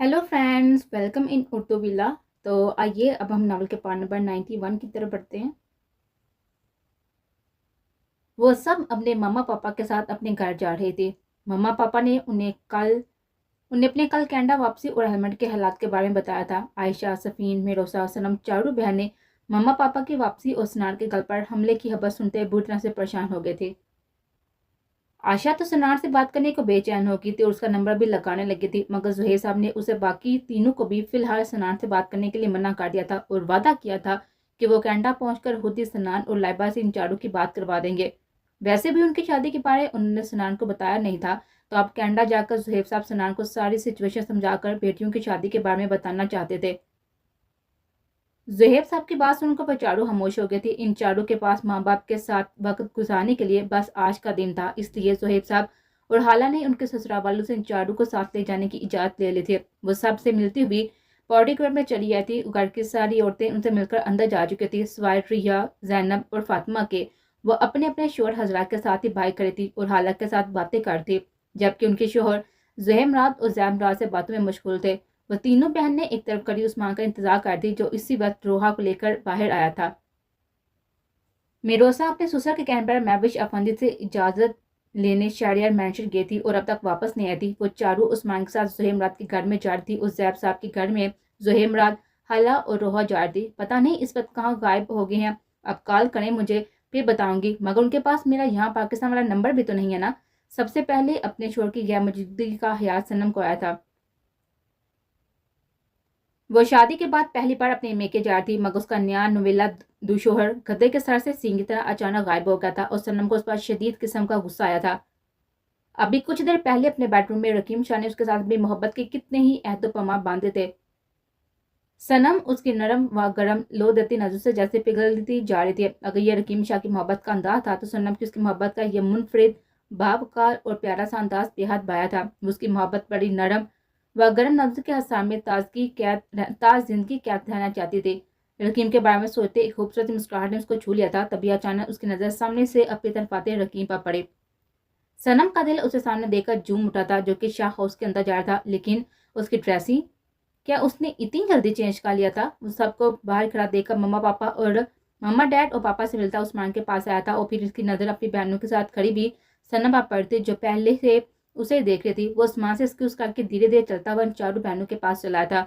Hello friends, welcome in Urdu villa. तो आइए अब हम नावल के पार्ट नंबर 91 की तरफ बढ़ते हैं। वो सब अपने मम्मा पापा के साथ अपने घर जा रहे थे। मम्मा पापा ने उन्हें अपने कल कनाडा वापसी और हेलमेट के हालात के बारे में बताया था। आयशा, सफीन, मेरोसा, सनम चारों बहनें मम्मा पापा की वापसी और सनार के गल पर हमले की खबर सुनते बुरी तरह से परेशान हो गए थे। आशा तो सनार से बात करने को बेचैन हो गई थी और उसका नंबर भी लगाने लगी थी, मगर जुहेर साहब ने उसे बाकी तीनों को भी फिलहाल सनार से बात करने के लिए मना कर दिया था और वादा किया था कि वो कनाडा पहुंचकर खुद ही सनान और लाइबा से इन चारों की बात करवा देंगे। वैसे भी उनकी शादी के बारे उन्होंने सनान को बताया नहीं था, तो अब कनाडा जाकर जुहेब साहब सनान को सारी सिचुएशन समझाकर बेटियों की शादी के बारे में बताना चाहते थे। ज़ुहैब साहब की बात सुनकर वो चारों खामोश हो गए थे। इन चारों के पास माँ बाप के साथ वक्त गुजारने के लिए बस आज का दिन था, इसलिए ज़ुहैब साहब और हाला ने उनके ससुराल वालों से इन चारों को साथ ले जाने की इजाज़त ले ली थी। वो सबसे मिलती हुई पौड़ी घर में चली आई थी। घर की सारी औरतें उनसे मिलकर अंदर जा चुकी थी, सिवाय रिया, जैनब और फातिमा के। वो अपने अपने शोहर हजरात के साथ ही बाइक खड़ी थी और हाला के साथ बातें कर थी, जबकि उनके शोहर ज़ुहैब और ज़ैब से बातों में मशगूल थे। वह तीनों बहनें एक तरफ खड़ी उस मां का इंतजार करती जो इसी वक्त रोहा को लेकर बाहर आया था। मेरोसा अपने ससुर के कहने पर महविश अफंदी से इजाजत लेने शहरियार मैंशन गई थी और अब तक वापस नहीं आई थी। वो चारों उस्मान के साथ ज़ुहैब के घर में जा रही थी। उस जैब साहब के घर में ज़ुहैब, हला और रोहा जा रही थी। पता नहीं इस वक्त कहाँ गायब हो गए हैं। अब कॉल करें मुझे, फिर बताऊंगी, मगर उनके पास मेरा यहाँ पाकिस्तान वाला नंबर भी तो नहीं है ना। सबसे पहले अपने शोर की गैर मौजूदगी का ख्याल सनम को आया था। वो शादी के बाद पहली बार अपने मेके जा रही थी, मगर उसका नया नवेला दुशोहर गधे के सर से सींग की तरह अचानक गायब हो गया था और सनम को उस पर शदीद किस्म का गुस्सा आया था। अभी कुछ देर पहले अपने बेडरूम में रकीम शाह ने उसके साथ भी मोहब्बत के कितने ही अहद-ओ-पैमां बांधे थे। सनम उसकी नरम व गरम लो देती नजर से जैसे पिघलती जा रही थी। अगर यह रकीम शाह की मोहब्बत का अंदाज था, तो सनम की उसकी मोहब्बत का यह मुनफरिद, बावकार और प्यारा सा अंदाज बेहद बाया था। उसकी मोहब्बत बड़ी नरम व गर्म नब्ज के हसाम में ताज जिंदगी कैद रहना चाहती थी। रकीम के बारे में सोचते एक खूबसूरत मुस्कुराहट ने उसको छू लिया था। तभी अचानक उसकी नजर सामने से अपनी तरफ आते रकीम पर पड़े। सनम का दिल उसे सामने देखकर झूम उठा था, जो कि शाह हाउस के अंदर जा रहा था। लेकिन उसकी ड्रेसिंग, क्या उसने इतनी जल्दी चेंज कर लिया था? वो सबको बाहर खड़ा देखकर मम्मा डैड और पापा से मिलता उस्मान के पास आया था और फिर इसकी नजर अपनी बहनों के साथ खड़ी भी सनम पर पड़ती, जो पहले से उसे देख रही थी। वो उस्मान से एक्सक्यूज करके धीरे धीरे चलता हुआ इन चारों बहनों के पास चला था।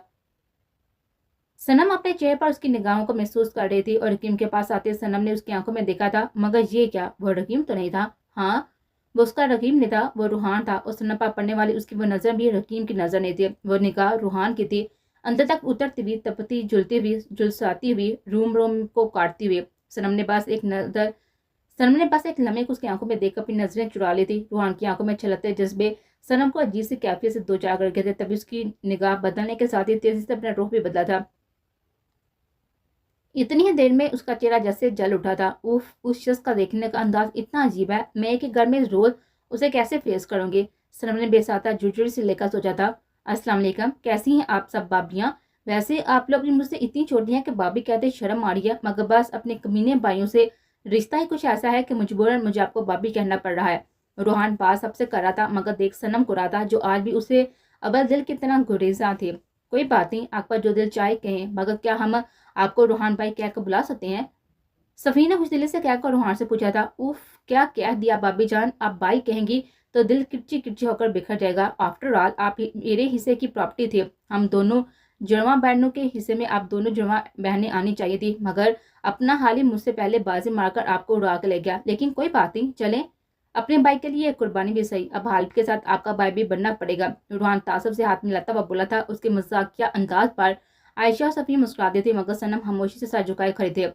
सनम अपने चेहरे पर उसकी निगाहों को महसूस कर रही थी और रकीम के पास आते सनम ने उसकी आंखों में देखा था, मगर ये क्या, वो रकीम तो नहीं था। हाँ, वो उसका रकीम नहीं था, वो रूहान था। और सनम पर पड़ने वाली उसकी वो नजर भी रकीम की नजर नहीं थी, वो निगाह रूहान की थी। अंदर तक उतरती हुई, तपती, झुलती हुई, झुलसाती हुई, रूम रोम को काटती हुई। सनम ने बस एक लम्हे को उसकी आंखों में देखकर अपनी नजरें चुरा ली थी। रूहान की आंखों में छलकते जज्बे सनम को अजीब सी कैफियत से दो चार कर गए थे। तभी उसकी निगाह बदलने के साथ ही तेजी से अपना रुख भी बदला था। इतनी ही देर में उसका चेहरा जैसे जल उठा था। उफ, उस शख्स का देखने का अंदाज इतना अजीब है, मैं एक ही घर में रोज उसे कैसे फेस करूंगी? सनम ने बेसाता झुरझुरी से लेकर सोचा था। अस्सलाम वालेकुम, कैसी हैं आप सब बाबियां? वैसे आप लोग भी मुझसे इतनी छोटी हैं कि बाबी कहते शर्म आ रही है, मगर बस अपने कमीने भाइयों से रिश्ता ही कुछ ऐसा है कि मजबूरन मुझे आपको बाबी कहना पड़ रहा है। रूहान बात सबसे कर रहा था, मगर देख सनम को रहा था, जो आज भी उसे अबल दिल की तरह गुरेजा थे। कोई बात नहीं, आपका जो दिल चाहे कहें, मगर क्या हम आपको रूहान भाई कहकर बुला सकते हैं? सफी ने खुशदिली से कहकर रूहान से पूछा था। उफ, क्या कह दिया भाभी जान, आप भाई कहेंगी तो दिल किरची किरची होकर बिखर जाएगा। आफ्टर ऑल आप मेरे हिस्से की प्रॉपर्टी थी। हम दोनों जुड़वा बहनों के हिस्से में आप दोनों जुड़वा बहनें आनी चाहिए थी, मगर अपना हाल ही मुझसे पहले बाजी मारकर आपको उड़ा के ले गया। लेकिन कोई बात नहीं, चलें, अपने भाई के लिए कुर्बानी भी सही, अब हालिद के साथ आपका भाई भी बनना पड़ेगा। रूहान तासब से हाथ मिलाता हुआ बोला था। उसके मजाकिया अंदाज पर आयशा और सफी मुस्कुराते थे, मगर सनम खामोशी से सर झुकाए खड़े थे।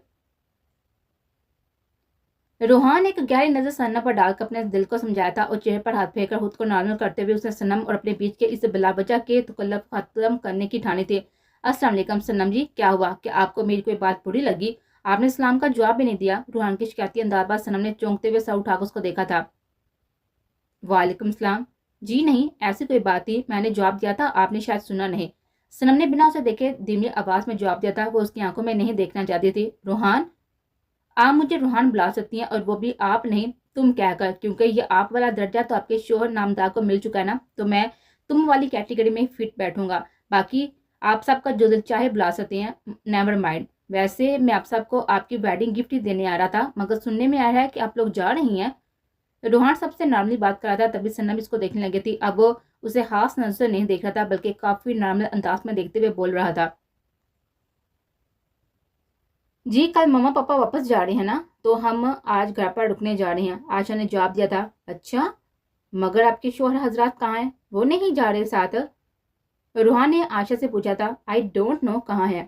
रूहान एक गहरी नजर सनम पर डालकर अपने दिल को समझाया था और चेहरे पर हाथ फेंककर खुद को नॉर्मल करते हुए उसने सनम और अपने बीच के इस बिलावजह के तकल्लुफ खत्म करने की ठानी थी। अस्सलाम वालेकुम सनम जी, क्या हुआ? क्या आपको मेरी कोई बात बुरी लगी? आपने सलाम का जवाब भी नहीं दिया। रूहान की शिकायती अंदाज पर सनम ने चौंकते हुए सर उठाकर उसको देखा था। वालेकुम सलाम। जी नहीं, ऐसी कोई बात नहीं, मैंने जवाब दिया था, आपने शायद सुना नहीं। सनम ने बिना उसे देखे धीमी आवाज में जवाब दिया था। वो उसकी आंखों में नहीं देखना चाहती थी। रूहान, आप मुझे रूहान बुला सकती हैं, और वो भी आप नहीं तुम कहकर, क्योंकि ये आप वाला दर्जा तो आपके शोहर नामदार को मिल चुका है ना, तो मैं तुम वाली कैटेगरी में फिट बैठूंगा। باقی آپ سب کا جو دل چاہے بلا سکتے ہیں، نیور مائنڈ۔ ویسے میں آپ سب کو آپ کی ویڈنگ گفٹ ہی دینے آ رہا تھا، مگر سننے میں آ رہا ہے کہ آپ لوگ جا رہی ہیں۔ روحان سب سے نارملی بات کر رہا تھا، تبھی سنم اس کو دیکھنے لگی تھی۔ اب وہ اسے خاص نظر سے نہیں دیکھ رہا تھا، بلکہ کافی نارمل انداز میں دیکھتے ہوئے بول رہا تھا، جی کل مما پاپا واپس جا رہے ہیں نا، تو ہم آج گھر پر رکنے جا رہے ہیں۔ آشا نے جواب دیا تھا۔ اچھا، مگر آپ کے شوہر حضرات کہاں ہیں؟ وہ نہیں جا رہے ساتھ؟ روحان نے آشا سے پوچھا تھا۔ آئی ڈونٹ نو کہاں ہے۔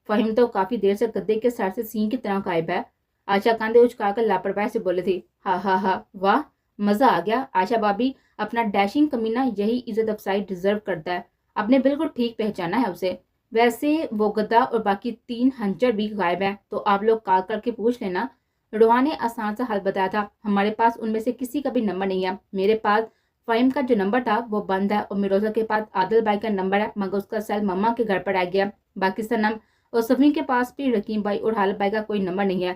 فہیم تو کافی دیر سے گدے کے سر سے سینگ کی طرح غائب ہے۔ آشا کاندھے اچکا کر لاپرواہی سے بولے تھی۔ ہاں ہاں ہاں، واہ مزہ آ گیا۔ آشا بھابی اپنا ڈیشنگ کمینہ یہی عزت افزائی ڈیزرو کرتا ہے۔ آپ نے بالکل ٹھیک پہچانا ہے اسے۔ ویسے وہ گدا اور باقی 3 ہنچر بھی غائب ہیں، تو آپ لوگ کال کر کے پوچھ لینا۔ روحان نے آسان سا حل بتایا تھا۔ ہمارے پاس ان میں سے کسی کا بھی نمبر نہیں ہے۔ میرے پاس فہیم کا جو نمبر تھا وہ بند ہے، اور میروزہ کے پاس عادل بھائی کا نمبر ہے، مگر اس کا سیل مما کے گھر پر آ گیا۔ باقی سنم اور صفین کے پاس بھی رقیم بھائی اور حالت بھائی کا کوئی نمبر نہیں ہے۔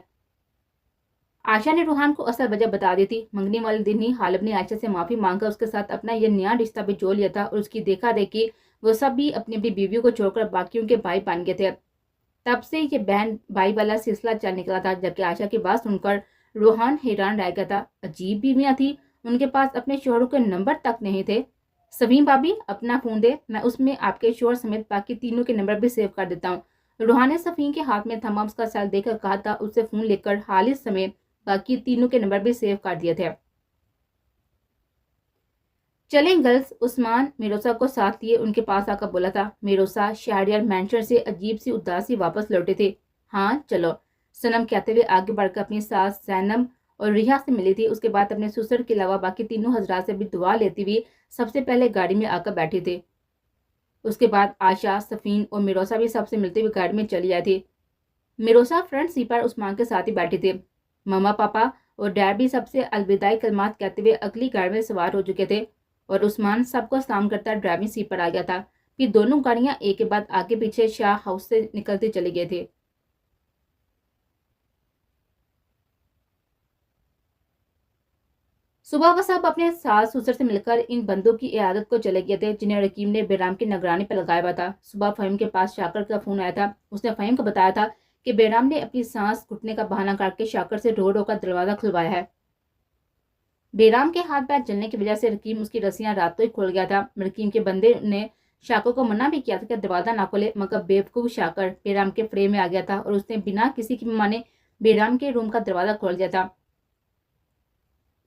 آشا نے روحان کو اصل وجہ بتا دی تھی۔ منگنی والے دن ہی حالب نے آشا سے معافی مانگ کر اس کے ساتھ اپنا یہ نیا رشتہ بھی جوڑ لیا تھا، اور اس کی دیکھا دیکھی وہ سب بھی اپنی اپنی بیویوں کو چھوڑ کر باقیوں کے بھائی بن گئے تھے۔ تب سے یہ بہن بھائی والا سلسلہ چل نکلا تھا، جبکہ آشا کی بات سن کر روحان حیران رہ گیا تھا۔ عجیب بیویاں تھی، ان کے پاس اپنے شوہروں کے نمبر تک نہیں تھے۔ سبین بھابی اپنا فون دے، میں اس میں آپ کے شوہر سمیت باقی تینوں کے نمبر بھی سیو کر دیتا ہوں۔ روحان نے سفین کے ہاتھ میں تھما اس کا سیل دے کر کہا تھا، اس سے فون لے کر خالد سمیت باقی تینوں کے نمبر بھی سیو کر دیے تھے۔ چلیں گرلز، عثمان میروسا کو ساتھ لیے ان کے پاس آ کر بولا تھا۔ میروسا شہریار مینشن سے عجیب سی اداسی واپس لوٹے تھے۔ ہاں چلو، سنم کہتے ہوئے آگے بڑھ کر اپنی ساس زینب اور ریحا سے ملی تھی۔ اس کے بعد اپنے سسر کے علاوہ باقی تینوں حضرات سے بھی دعا لیتی ہوئی سب سے پہلے گاڑی میں آ کر بیٹھی تھی۔ اس کے بعد آشا، سفین اور میروسا بھی سب سے ملتے ہوئے گاڑی میں چلی آئی تھی۔ میروسا فرنٹ سیٹ پر عثمان کے ساتھ ہی بیٹھی تھی۔ مما پاپا اور ڈیڈ بھی سب سے الوداعی کلمات کہتے ہوئے اگلی گاڑی میں سوار ہو چکے تھے، اور عثمان سب کو سلام کرتا ڈرائیونگ سیٹ پر آ گیا تھا۔ پھر دونوں گاڑیاں ایک کے بعد آگے پیچھے شاہ ہاؤس سے نکلتی چلی گئی تھی۔ صبح وہ سب اپنے ساس سسر سے مل کر ان بندوں کی عیادت کو چلے گئے تھے، جنہیں رقیم نے بیرام کی نگرانی پر لگایا ہوا تھا۔ صبح فہیم کے پاس شاکر کا فون آیا تھا۔ اس نے فہیم کو بتایا تھا کہ بیرام نے اپنی سانس گھٹنے کا بہانہ کر کے شاکر سے رو رو کر دروازہ کھلوایا ہے۔ بیرام کے ہاتھ پیر جلنے کی وجہ سے رقیم اس کی رسیاں راتوں ہی کھل گیا تھا۔ رقیم کے بندے نے شاکر کو منع بھی کیا تھا کہ دروازہ نہ کھولے، مگر بیوقوف شاکر بیرام کے فریم میں آ گیا تھا، اور اس نے بنا کسی کی مانے بیرام کے روم کا دروازہ کھول دیا تھا۔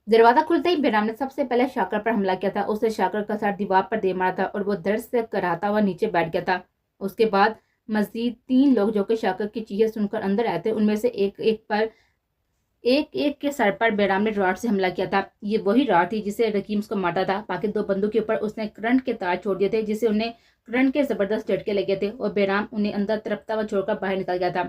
دروازہ کھلتے ہی بیرام نے سب سے پہلے شاکر پر حملہ کیا تھا۔ اس نے شاکر کا سر دیوار پر دے مارا تھا، اور وہ درد سے کراہتا ہوا نیچے بیٹھ گیا تھا۔ اس کے بعد مزید 3 لوگ جو کہ شاکر کی چیخیں سن کر اندر آئے تھے، ان میں سے ایک کے سر پر بیرام نے راڈ سے حملہ کیا تھا۔ یہ وہی راڈ تھی جسے رقیم اس کو مارتا تھا۔ باقی 2 بندوں کے اوپر اس نے کرنٹ کے تار چھوڑ دیے تھے، جسے انہیں کرنٹ کے زبردست جھٹکے لگے تھے، اور بیرام انہیں اندر تڑپتا ہوا چھوڑ کر باہر نکل گیا تھا۔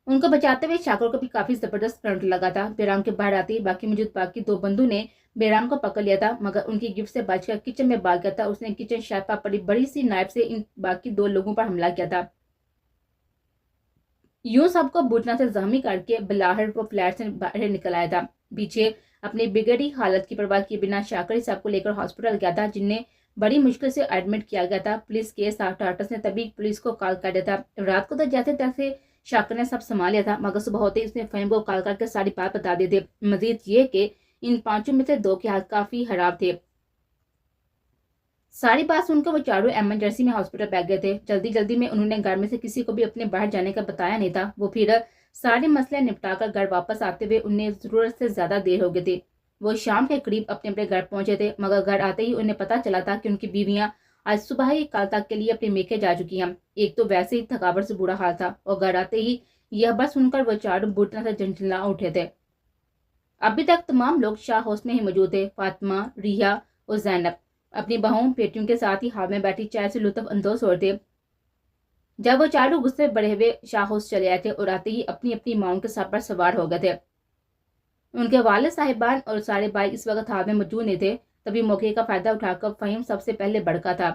ان کو بچاتے ہوئے شاکر کو بھی کافی زبردست کرنٹ لگا تھا۔ بیرام کے باہر آتے ہی باقی 2 بندوں نے بیرام کو پکڑ لیا تھا، مگر ان کی گرفت سے بچ کر کچن میں بھاگ گیا تھا۔ اس نے کچن شیلف پر پڑی بڑی سی نائف سے ان باقی 2 لوگوں پر حملہ کیا تھا۔ یوں سب کو بوٹنا سے زخمی کر کے بلاہر کو فلیٹ سے باہر نکل آیا تھا۔ پیچھے اپنی بگڑی حالت کی پرواہ کیے بنا شاکر سب کو لے کر ہاسپٹل گیا تھا، جنہیں بڑی مشکل سے ایڈمٹ کیا گیا تھا۔ پولیس کے ساتھ ڈاکٹرز نے تبھی پولیس کو کال کر دیا تھا۔ رات کو تو جیسے تیسے شاکر نے سب سنبھال لیا تھا، مگر صبح ہوتے ہی اس نے فہیم کو کال کر کے ساری بات بتا دی تھی۔ مزید یہ کہ ان 5 میں سے 2 کے حالت کافی خراب تھے۔ ساری بات سن کر وہ چاروں ایمرجنسی میں ہاسپٹل بیٹھ گئے تھے۔ جلدی میں انہوں نے گھر میں سے کسی کو بھی اپنے باہر جانے کا بتایا نہیں تھا۔ وہ پھر سارے مسئلے نپٹا کر گھر واپس آتے ہوئے انہیں ضرورت سے زیادہ دیر ہو گئی تھی۔ وہ شام کے قریب اپنے گھر پہنچے تھے، مگر گھر آتے ہی انہیں پتا چلا تھا کہ ان کی بیویاں آج صبح ہی کل تک کے لیے اپنے میکے جا چکی ہیں۔ ایک تو ویسے ہی تھکاوٹ سے برا حال تھا، اور گھر آتے ہی یہ خبر سن کر وہ چاروں بٹنا سے جھنجھلا اٹھے تھے۔ ابھی تک تمام لوگ شاہ ہاؤس میں ہی موجود تھے۔ فاطمہ، ریحا اور زینب اپنی بہوؤں بیٹیوں کے ساتھ ہی ہال میں بیٹھی چائے سے لطف اندوز ہو رہے تھے، جب وہ چاروں غصے بڑھے ہوئے شاہ ہاؤس چلے آئے تھے، اور آتے ہی اپنی اپنی ماؤں کے سر پر سوار ہو گئے تھے۔ ان کے والد صاحبان اور سارے بھائی اس وقت ہال میں موجود نہیں تھے۔ تبھی موقع کا فائدہ اٹھا کر فہیم سب سے پہلے بڑکا تھا۔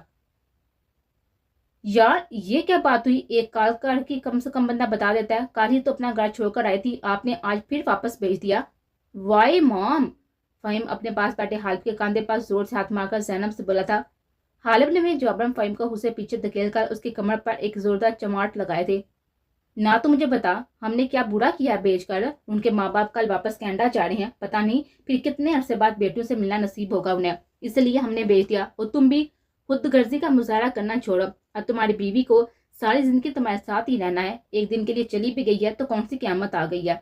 یار یہ کیا بات ہوئی؟ ایک کال کر کے کم سے کم بندہ بتا دیتا ہے۔ کل ہی تو اپنا گھر چھوڑ کر آئی تھی، آپ نے آج پھر واپس بھیج دیا۔ وائی مام! فہیم اپنے پاس بیٹھے حالب کے کاندھے پر زور سے ہاتھ مار کر زینب سے بولا تھا۔ हालिब ने भी जबरन फहीम को उसे पीछे धकेल कर उसकी कमर पर एक जोरदार चमाट लगाए थे। ना तो मुझे बता हमने क्या बुरा किया बेचकर। उनके माँ बाप कल वापस कनाडा जा रहे हैं, पता नहीं फिर कितने अरसे बाद बेटियों से मिलना नसीब होगा उन्हें, इसलिए हमने बेच दिया। और तुम भी खुद गर्जी का मुजाहरा करना छोड़ो। अब तुम्हारी बीवी को सारी जिंदगी तुम्हारे साथ ही रहना है। एक दिन के लिए चली भी गई है तो कौन सी क़यामत आ गई है।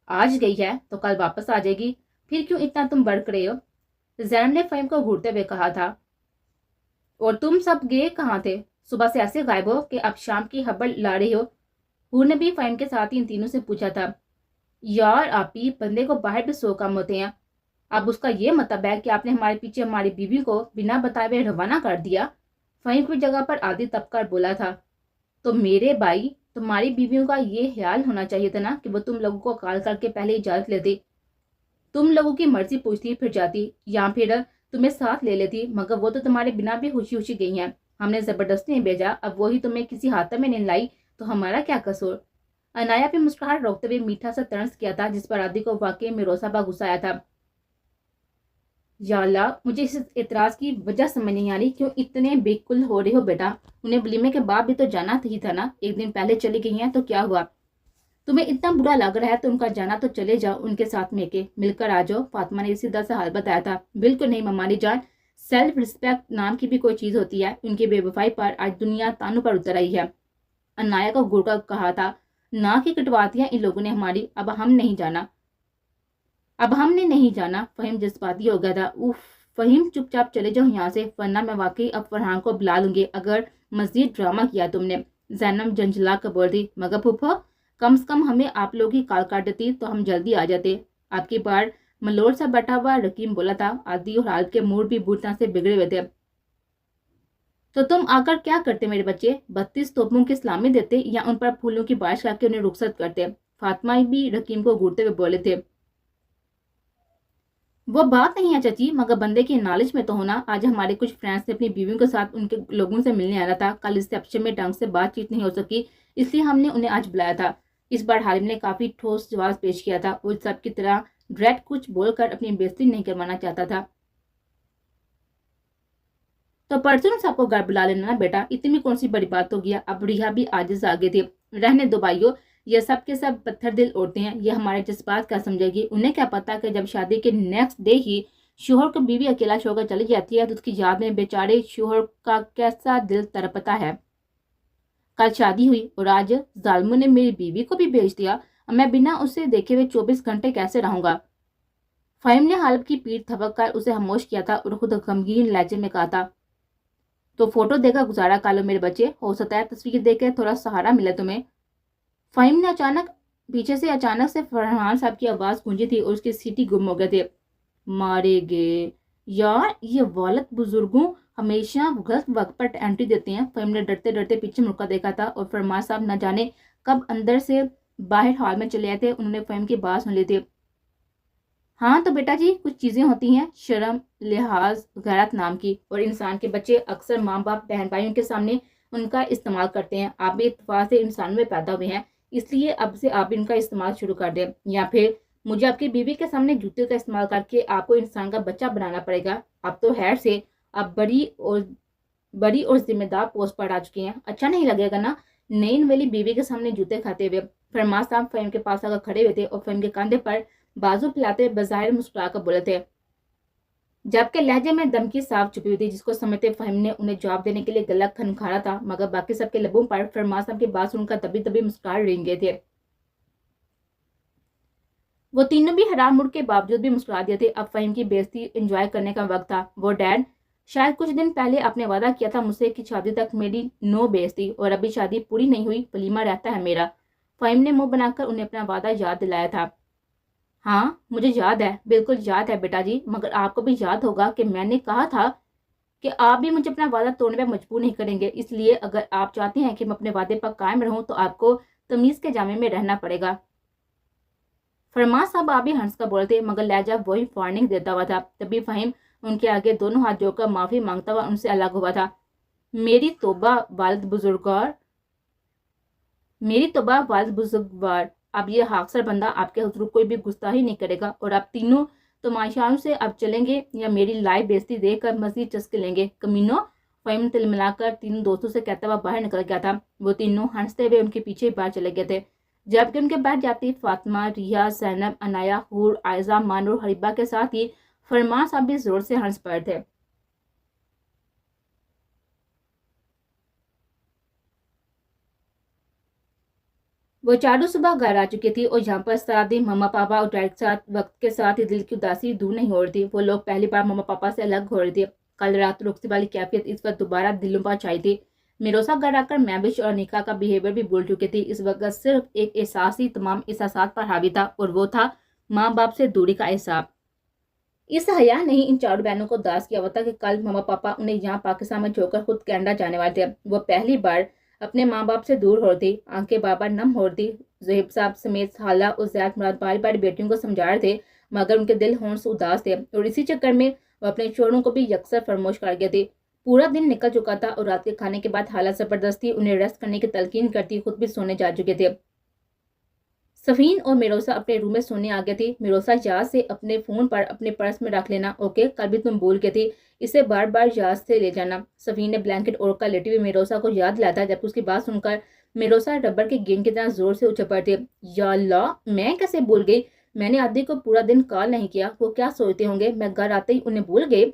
आज गई है तो कल वापस आ जाएगी, फिर क्यों इतना तुम भड़क रहे हो। जैनब ने फहीम को घूरते हुए कहा था। और तुम सब गए कहाँ थे? सुबह से ऐसे गायब हो कि अब शाम की खबर ला रही हो। हूर ने भी फहीम के साथ ही इन तीनों से पूछा था। यार आपी, बंदे को बाहर भी 100 काम होते हैं। अब उसका ये मतलब है कि आपने हमारे पीछे हमारी बीवी को बिना बताए हुए रवाना कर दिया। फहीम की जगह पर आदि तबकर बोला था। तो मेरे भाई, तुम्हारी बीवियों का ये ख्याल होना चाहिए था ना कि वो तुम लोगों को कॉल करके पहले इजाजत लेती, तुम लोगों की मर्जी पूछती फिर जाती, या फिर तुम्हें साथ ले लेती। मगर वो तो तुम्हारे बिना भी खुशी खुशी गई हैं। हमने जबरदस्ती नहीं भेजा, अब वही तुम्हें किसी हाथ में नहीं लाई तो हमारा क्या कसूर। अनाया भी मुस्कुराहट रोकते हुए मीठा सा तर्ज किया था, जिस पर आदि को वाकई में रोसाबा गुस्सा आया था। या अल्लाह, मुझे इस एतराज की वजह समझ नहीं आ रही, क्यों इतने बेकुल हो रहे हो बेटा। उन्हें वलीमे के बाद भी तो जाना ही था ना। एक दिन पहले चली गई हैं तो क्या हुआ। तुम्हें इतना बुरा लग रहा है तो उनका जाना तो चले जाओ, उनके साथ मेके मिलकर आ जाओ। फातिमा ने सीधा सा हाल बताया था। बिल्कुल नहीं मम्मानी जान, सेल्फ रिस्पेक्ट नाम की भी कोई चीज होती है। उनकी बेवफाई पर आज दुनिया तानों पर उतर आई है। अनाया को घूरकर कहा था। ना की कटवा दिया इन लोगों ने हमारी। अब हम नहीं जाना, अब हमने नहीं जाना। फहीम जज्बाती हो गया था। उफ फहीम, चुपचाप चले जाओ यहाँ से, वरना मैं वाकई अब फरहान को बुला लूंगी अगर मजीद ड्रामा किया तुमने। जैनब झंझला कर बोल दी। मगर फूफा, कम से कम हमें आप लोग ही कॉल कर देती तो हम जल्दी आ जाते। आपकी बार मलोर सा बैठा हुआ रकीम बोला था। आदि और हाल के मूड भी बुरी तरह से बिगड़े हुए थे। तो तुम आकर क्या करते मेरे बच्चे? 32 तोपों की सलामी देते या उन पर फूलों की बारिश करके उन्हें रुखसत करते? फातिमा भी रकीम को घूरते हुए बोले थे। वो बात नहीं है चाची, मगर बंदे की नॉलेज में तो होना। आज हमारे कुछ फ्रेंड्स ने अपनी बीवियों के साथ उनके लोगों से मिलने आना था। कल रिसेप्शन में ढंग से बातचीत नहीं हो सकी, इसलिए हमने उन्हें आज बुलाया था। इस बार हालिम ने काफी ठोस जवाब पेश किया था। वो सब की तरह डायरेक्ट कुछ बोलकर अपनी बेइज्जती नहीं करवाना चाहता था। तो परसों सबको घर बुला लेना ना बेटा, इतनी कौन सी बड़ी बात होगी। अब रिहा भी आजिज आ गए थे। रहने दो भाइयों, ये सब के सब पत्थर दिल औरतें हैं, ये हमारे जज्बात क्या समझेगी। उन्हें क्या पता कि जब शादी के नेक्स्ट डे ही शोहर को बीवी अकेला छोड़कर चली जाती है तो उसकी याद में बेचारे शोहर का कैसा दिल तड़पता है। कल शादी हुई और आज जालिमों ने मेरी बीवी को भी बेच दिया। अब मैं बिना उसे देखे हुए 24 घंटे कैसे रहूंगा। फहीम ने हालिब की पीठ थपक कर उसे खामोश किया था और खुद गमगीन लहजे में कहा था। तो फोटो देकर गुजारा कर लो मेरे बच्चे, हो सकता है तस्वीर देकर थोड़ा सहारा मिले तुम्हें। फहीम ने पीछे से अचानक से फरहान साहब की आवाज गूंजी थी और उसके सीटी गुम हो गए थे। मारे गए यार, ये वालद बुजुर्गों हमेशा गलत वक्त पर एंट्री देते हैं। फहीम ने डरते डरते पीछे मुड़कर देखा था और फरमान साहब न जाने कब अंदर से बाहर हॉल में चले आए थे। उन्होंने फहीम की बात सुन ली थी। हाँ तो बेटा जी, कुछ चीजें होती हैं शर्म, लिहाज, गैरत नाम की, और इंसान के बच्चे अक्सर माँ बाप बहन भाइयों के सामने उनका इस्तेमाल करते हैं। आप भी इत्तेफाक से इंसान में पैदा हुए हैं, इसलिए अब से आप इनका इस्तेमाल शुरू कर दें, या फिर मुझे आपकी बीवी के सामने जूते का इस्तेमाल करके आपको इंसान का बच्चा बनाना पड़ेगा। आप तो खैर से आप बड़ी और जिम्मेदार पोस्ट पर आ चुकी हैं। अच्छा नहीं लगेगा ना नई नवेली बीवी के सामने जूते खाते हुए। फरमान साहब फहीम के पास आकर खड़े हुए थे और फहीम के कंधे पर बाजू फैलाते बज़ाहिर मुस्कुरा कर बोले थे, जबकि लहजे में धमकी साफ छुपी हुई थी, जिसको समझते फहीम ने उन्हें जवाब देने के लिए गला खनखाना था। मगर बाकी सबके लबों पर फरमान साहब की बात सुनकर तभी तभी मुस्कुरा रेंगे थे। वो तीनों भी हैरान मुड़ के बावजूद भी मुस्कुरा दिए थे। अब फहीम की बेइज्जती एंजॉय करने का वक्त था। वो डैड, शायद कुछ दिन पहले आपने वादा किया था मुझसे कि शादी तक मेरी नो बेइज्जती, और अभी शादी पूरी नहीं हुई, वलीमा रहता है मेरा। फहीम ने मुंह बनाकर उन्हें अपना वादा याद दिलाया था। हाँ मुझे याद है, बिल्कुल याद है बेटा जी, मगर आपको भी याद होगा कि मैंने कहा था कि आप भी मुझे अपना वादा तोड़ने पर मजबूर नहीं करेंगे। इसलिए अगर आप चाहते हैं कि मैं अपने वादे पर कायम रहूं तो आपको तमीज के जामे में रहना पड़ेगा। फरमान साहब आप भी हंस कर बोलते, मगर लहजा वही वार्निंग देता हुआ था। तभी फहीम उनके आगे दोनों हाथ जोड़कर माफी मांगता हुआ उनसे अलग हुआ था। मेरी तौबा वालिद बुजुर्गवार, अब ये हाक्सर बंदा आपके हुजूर कोई भी गुस्ताही नहीं करेगा, और आप तीनों तमाशाओं से अब चलेंगे या मेरी लाइव बेइज्जती देखकर मजीद चस्के लेंगे। कमीनो, فہیم تلملا کر تینوں دوستوں سے کہتا ہوا باہر نکل گیا تھا۔ وہ تینوں ہنستے ہوئے ان کے پیچھے باہر چلے گئے تھے، جبکہ ان کے بعد جاتی فاطمہ، ریحا، زینب، عنایہ، حور، عائزہ، مانور، حریبہ کے ساتھ ہی فرمان صاحب بھی زور سے ہنس پڑے تھے۔ وہ چاروں صبح گھر آ چکی تھی اور یہاں پر سارا دن مما پاپا اور ڈیڈی کے ساتھ وقت کے ساتھ ہی دل کی اداسی دور نہیں ہو رہی تھی۔ وہ لوگ پہلی بار مما پاپا سے الگ ہو رہی تھی۔ کل رات رخصتی والی کیفیت اس وقت دوبارہ دلوں پر چھائی تھی۔ میروسا گھر آ کر مہوش اور انیکا کا بیہیویئر بھی بھول چکی تھی۔ اس وقت صرف ایک احساس ہی تمام احساسات پر حاوی تھا، اور وہ تھا ماں باپ سے دوری کا احساس۔ اس حیا نے ہی ان چاروں بہنوں کو اداس کیا ہوا تھا کہ کل مما پاپا انہیں یہاں پاکستان میں چھوڑ کر خود کینیڈا جانے والے تھے۔ وہ پہلی بار اپنے ماں باپ سے دور ہو رہی تھی، آنکھیں بار بار نم ہو رہی تھی۔ زہیب صاحب سمیت حالہ اور زید مراد باری باری بیٹیوں کو سمجھا رہے تھے، مگر ان کے دل ہون سے اداس تھے، اور اسی چکر میں وہ اپنے شوہروں کو بھی یکسر فراموش کر گئے تھے۔ پورا دن نکل چکا تھا اور رات کے کھانے کے بعد حالہ زبردستی انہیں ریسٹ کرنے کی تلقین کرتی خود بھی سونے جا چکے تھے۔ صفین اور میروسا اپنے روم میں سونے آ گئے تھی۔ میروسا یاد سے اپنے فون پر اپنے پرس میں رکھ لینا، اوکے کل بھی تم بھول گئے تھی، اسے بار بار یاد سے لے جانا۔ صفین نے بلینکٹ اوڑھ کر لیٹی ہوئی میروسا کو یاد دلایا تھا، جبکہ اس کی بات سن کر میروسا ربڑ کی گیند کی طرح زور سے اچھل پڑتی۔ یا اللہ، میں کیسے بھول گئی؟ میں نے عادی کو پورا دن کال نہیں کیا، وہ کیا سوچتے ہوں گے میں گھر آتے ہی انہیں بھول گئے۔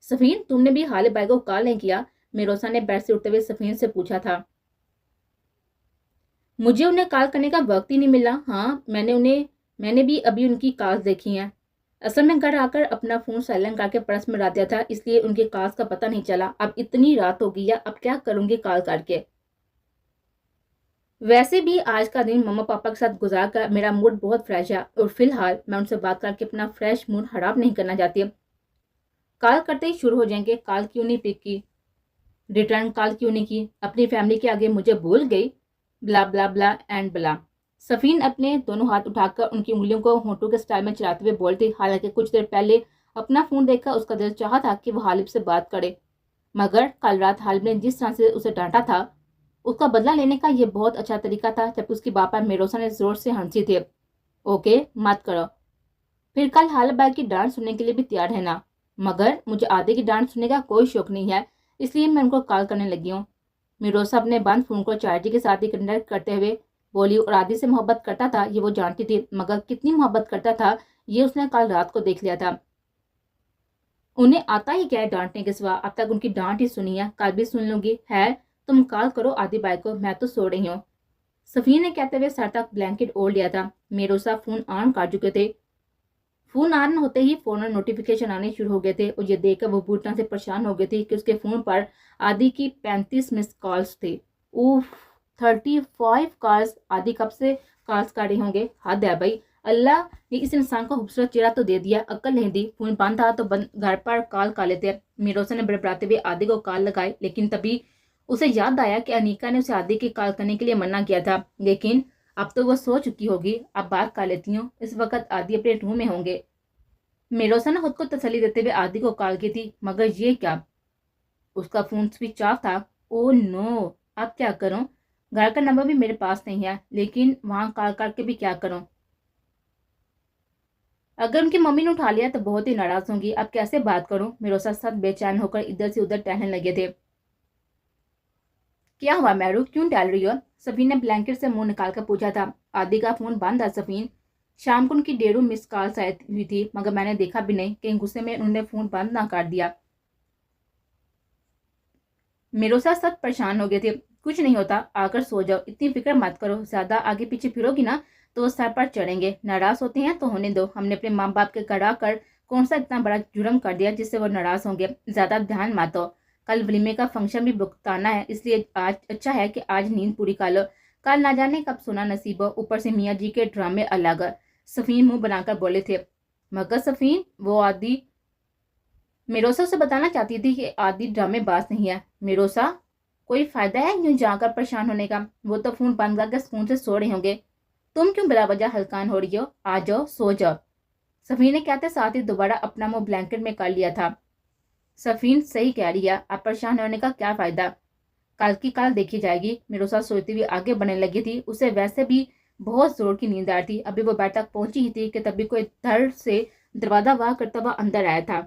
صفین، تم نے بھی حالے بھائی کو کال نہیں کیا؟ میروسا نے بیڈ سے اٹھتے ہوئے صفین سے پوچھا تھا۔ مجھے انہیں کال کرنے کا وقت ہی نہیں ملا۔ ہاں، میں نے بھی ابھی ان کی کالز دیکھی ہیں۔ اصل میں گھر آ کر اپنا فون سائلنٹ کر کے پرس میں رکھ دیا تھا، اس لیے ان کی کالز کا پتہ نہیں چلا۔ اب اتنی رات ہو گئی ہے، اب کیا کروں گی کال کر کے؟ ویسے بھی آج کا دن مما پاپا کے ساتھ گزار کر میرا موڈ بہت فریش ہے، اور فی الحال میں ان سے بات کر کے اپنا فریش موڈ خراب نہیں کرنا چاہتی۔ کال کرتے ہی شروع ہو جائیں گے، کال کیوں نہیں پک کی، ریٹرن کال کیوں نہیں کی، اپنی فیملی کے آگے مجھے بھول گئی، بلا بلا بلا اینڈ بلا۔ صفین اپنے دونوں ہاتھ اٹھا کر ان کی انگلیوں کو ہونٹوں کے سٹائل میں چلاتے ہوئے بولتی، حالانکہ کچھ دیر پہلے اپنا فون دیکھ کر اس کا دل چاہا تھا کہ وہ حالب سے بات کرے، مگر کل رات حالب نے جس طرح سے اسے ڈانٹا تھا، اس کا بدلہ لینے کا یہ بہت اچھا طریقہ تھا۔ جب اس کی بات پر میروسا نے زور سے ہنسی تھی۔ اوکے مت کرو، پھر کل حالب بھائی کی ڈانٹ سننے کے لیے بھی تیار ہے نا، مگر مجھے آدھے کی ڈانٹ سننے کا کوئی شوق نہیں ہے، اس لیے میں ان کو کال کرنے لگی ہوں۔ میروسا اپنے بند فون کو چارجر کے ساتھ ہی کنیکٹ کرتے ہوئے بولی، اور عادی سے محبت کرتا تھا یہ وہ جانتی تھی، مگر کتنی محبت کرتا تھا یہ اس نے کل رات کو دیکھ لیا تھا۔ انہیں آتا ہی کیا ہے ڈانٹنے کے سوا، اب تک ان کی ڈانٹ ہی سنی ہے، کل بھی سن لوں گی۔ ہے تم کال کرو عادی بھائی کو، میں تو سو رہی ہوں۔ صفین نے کہتے ہوئے سر تک بلینکٹ اوڑھ لیا تھا۔ میروسا فون آن کر چکے تھے۔ فون آن ہوتے ہی فوراً نوٹیفیکیشن آنے شروع ہو گئے تھے، اور یہ دیکھ کر وہ بری طرح سے پریشان ہو گئی تھی کہ اس کے فون پر عادی کی 35 مس کالز تھی۔ اوف، 35 کالز! عادی کب سے کالز کر رہے ہوں گے؟ حد ہے بھائی، اللہ نے اس انسان کو خوبصورت چہرہ تو دے دیا، عقل نہیں دی۔ فون بند تھا تو گھر پر کال کر لیتے۔ میروسا نے بڑبڑاتے ہوئے عادی کو کال لگائی، لیکن تبھی اسے یاد آیا کہ انیکا نے اسے عادی کی کال کرنے کے لیے منع کیا تھا، لیکن اب تو وہ سو چکی ہوگی، اب بات کر لیتی ہوں، اس وقت عادی اپنے روم میں ہوں گے۔ میروسا نے خود کو تسلی دیتے ہوئے عادی کو کال کی تھی، مگر یہ کیا، اس کا فون سوئچ آف تھا۔ او نو، اب کیا کروں؟ گھر کا نمبر بھی میرے پاس نہیں ہے، لیکن وہاں کال کر کے بھی کیا کروں؟ اگر ان کی ممی نے اٹھا لیا تو بہت ہی ناراض ہوں گی، اب کیسے بات کروں؟ میروسا سب بے چین ہو کر ادھر سے ادھر ٹہلنے لگے تھے۔ کیا ہوا میرو، کیوں ٹہل رہی ہو؟ صفین نے بلینکٹ سے منہ نکال کر پوچھا تھا۔ عادی کا فون بند ہے صفین، شام کو ان کی 1.5 مس کالز آئی ہوئی تھی، مگر میں نے دیکھا بھی نہیں، کہیں غصے میں انہوں نے فون بند نہ کر دیا۔ میروسا سب پریشان ہو گئے تھے۔ کچھ نہیں ہوتا، آ کر سو جاؤ، اتنی فکر مت کرو، زیادہ آگے پیچھے پھرو گی نا تو وہ سر پر چڑھیں گے، ناراض ہوتے ہیں تو ہونے دو، ہم نے اپنے ماں باپ کے گھر آ کر کون سا اتنا بڑا جرم کر دیا جس سے وہ ناراض ہوں گے؟ زیادہ دھیان مت دو، کل ولیمے کا فنکشن بھی بکتانا ہے، اس لیے آج اچھا ہے کہ آج نیند پوری کر لو، کل نہ جانے کب سونا نصیب ہو، اوپر سے میاں جی کے ڈرامے الگ۔ صفین منہ بنا کر بولے تھے۔ مگر صفین، وہ عادی میروسا سے بتانا چاہتی تھی کہ عادی ڈرامے باز نہیں ہے۔ میروسا، کوئی فائدہ ہے یوں جا کر پریشان ہونے کا، وہ تو فون بند کر کے سکون سے سو رہے ہوں گے، تم کیوں بلا وجہ ہلکان ہو رہی ہو؟ آ جاؤ سو جاؤ۔ صفین نے کہتے ساتھ ہی دوبارہ اپنا منہ بلینکٹ میں کر لیا تھا۔ صفین صحیح کہہ رہی ہے، اب پریشان ہونے کا کیا فائدہ، کل کی کل دیکھی جائے گی۔ میروسا سوتی ہوئی آگے بڑھنے لگی تھی، اسے ویسے بھی بہت زور کی نیند آ رہی تھی، ابھی وہ بیڈ تک پہنچی ہی تھی کہ تبھی کوئی دھڑ سے دروازہ واہ کرتا ہوا اندر آیا تھا۔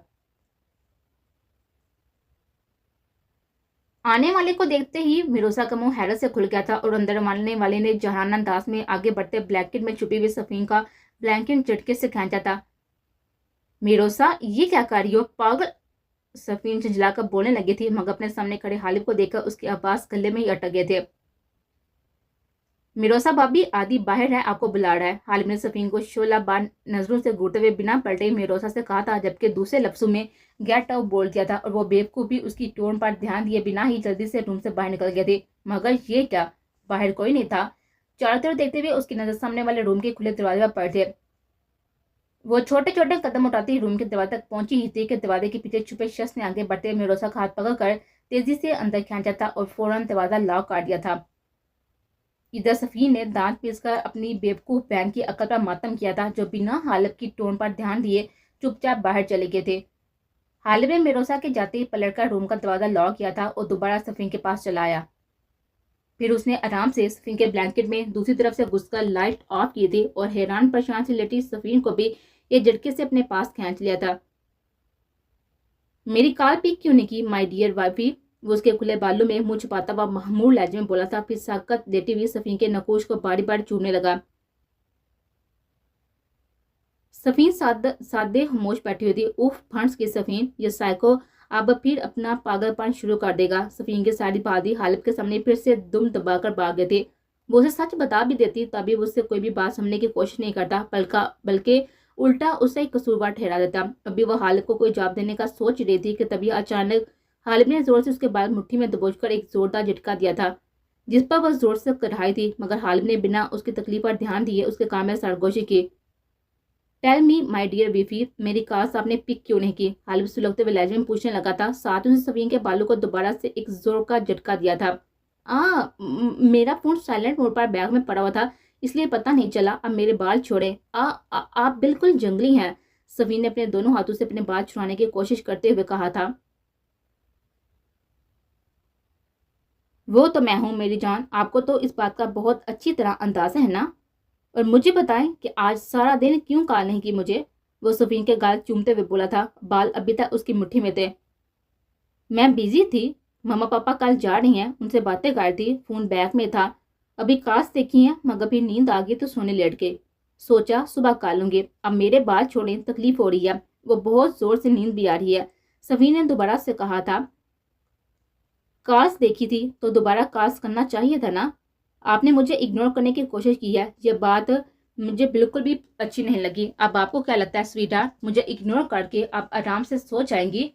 आने वाले को देखते ही मिरोसा का मुंह हैरत से खुल गया था और अंदर आने वाले ने जहाना अंदाज में आगे बढ़ते ब्लैंकेट में छुपी हुई सफीन का ब्लैंकेट झटके से खींचा था। मिरोसा, ये क्या कर रही हो पागल? सफीन झिझलाकर बोलने लगी थी, मगर अपने सामने खड़े हालिब को देखकर उसके आवाज गले में ही अटक गए थे। मिरोसा भाभी, आदि बाहर है, आपको बुला रहा है। हालिब ने सफीन को शोला बार नजरों से घूरते हुए बिना पलटे मिरोसा से कहा था, जबकि दूसरे लफ्जों में गेट आउट बोल दिया था और वो बेवकूफ भी उसकी टोन पर ध्यान दिए बिना ही जल्दी से रूम से बाहर निकल गए थे। मगर ये क्या, बाहर कोई नहीं था। चारों तरफ देखते हुए उसकी नजर सामने वाले रूम के खुले दरवाजे पर पड़ थे। वो छोटे छोटे कदम उठाती रूम के दरवाजे तक पहुंची ही थी कि दरवाजे के पीछे छुपे शख्स ने आगे बढ़ते मिरोसा का हाथ पकड़कर तेजी से अंदर खींचा था और फौरन दरवाजा लॉक कर दिया था। इधर सफीन ने दांत पीसकर अपनी बेवकूफ बहन की अकल पर मातम किया था, जो बिना हालिब की टोन पर ध्यान दिए चुपचाप बाहर चले गए थे। हालिब ने मिरोसा के जाते ही पलटकर रूम का दरवाजा लॉक किया था और दोबारा सफीन के पास चला आया। फिर उसने आराम से सफीन के ब्लैंकेट में दूसरी तरफ से घुसकर लाइट ऑफ की थी और हैरान परेशान से लेटी सफीन को भी ये झटके से अपने पास खींच लिया था। मेरी कॉल पिक क्यों नहीं की माय डियर वाइफी? वो उसके खुले बालों में मुंह छुपाता हुआ महमूर लहजे में बोला था। फिर साकत लेटी हुई सफीन के नकोश को बारी बारी चूमने लगा। सफीन सादे खामोश बैठी हुई थी। उफ फंस की सफीन, ये साइको अब फिर अपना पागलपन शुरू कर देगा। सफीन की सारी बादी हालिब के सामने फिर से दुम दबाकर भाग गए थे। वो उसे सच बता भी देती तभी वो उससे कोई भी बात समझने की कोशिश नहीं करता, बल्कि उल्टा उसे कसूरवार ठहरा देता। अभी वो हालिब को कोई जवाब देने का सोच रही थी कि तभी अचानक हालिब ने जोर से उसके बाल मुट्ठी में दबोचकर एक जोरदार झटका दिया था, जिस पर वह जोर से कढ़ाई थी। मगर हालिब ने बिना उसकी तकलीफ पर ध्यान दिए उसके कान में सरगोशी की। टेल मी माय डियर बीफी, मेरी कास्ट आपने पिक क्यों नहीं की? हालिब सुलगते हुए लहजे में पूछने लगा था। साथ ही सफीन के बालों को दोबारा से एक जोर का झटका दिया था। मेरा फोन साइलेंट मोड पर बैग में पड़ा हुआ था, इसलिए पता नहीं चला। अब मेरे बाल छोड़े। आप बिल्कुल जंगली हैं। सफीन ने अपने दोनों हाथों से अपने बाल छुड़ाने की कोशिश करते हुए कहा था। वो तो मैं हूं मेरी जान, आपको तो इस बात का बहुत अच्छी तरह अंदाजा है ना। और मुझे बताएं कि आज सारा दिन क्यों कॉल नहीं की मुझे? वो सफीन के गाल चूमते हुए बोला था। बाल अभी तक उसकी मुट्ठी में थे। मैं बिजी थी, मम्मा पापा कल जा रही हैं, उनसे बातें कर थी, फोन बैग में था। अभी कास्ट देखी है, मगर फिर नींद आ गई तो सोने लेट गए। सोचा सुबह कर लूंगी। अब मेरे बाल छोड़े, तकलीफ हो रही है। वो बहुत जोर से नींद भी आ रही है। सफीन ने दोबारा से कहा था। कास्ट देखी थी तो दोबारा कास्ट करना चाहिए था ना। आपने मुझे इग्नोर करने की कोशिश की है, यह बात मुझे बिल्कुल भी अच्छी नहीं लगी। अब आपको क्या लगता है स्वीटहार्ट, मुझे इग्नोर करके आप आराम से सो जाएंगी?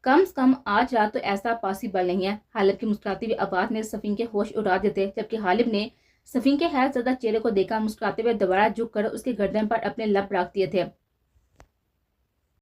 कम से कम आज रात तो ऐसा पॉसिबल नहीं है। हालिब की मुस्कुराती हुई आवाज ने सफीन के होश उड़ा देते, जबकि हालिब ने सफीन के हैरत ज़दा चेहरे को देखा। मुस्कुराते हुए दोबारा झुक कर उसके गर्दन पर अपने लब रख दिए थे।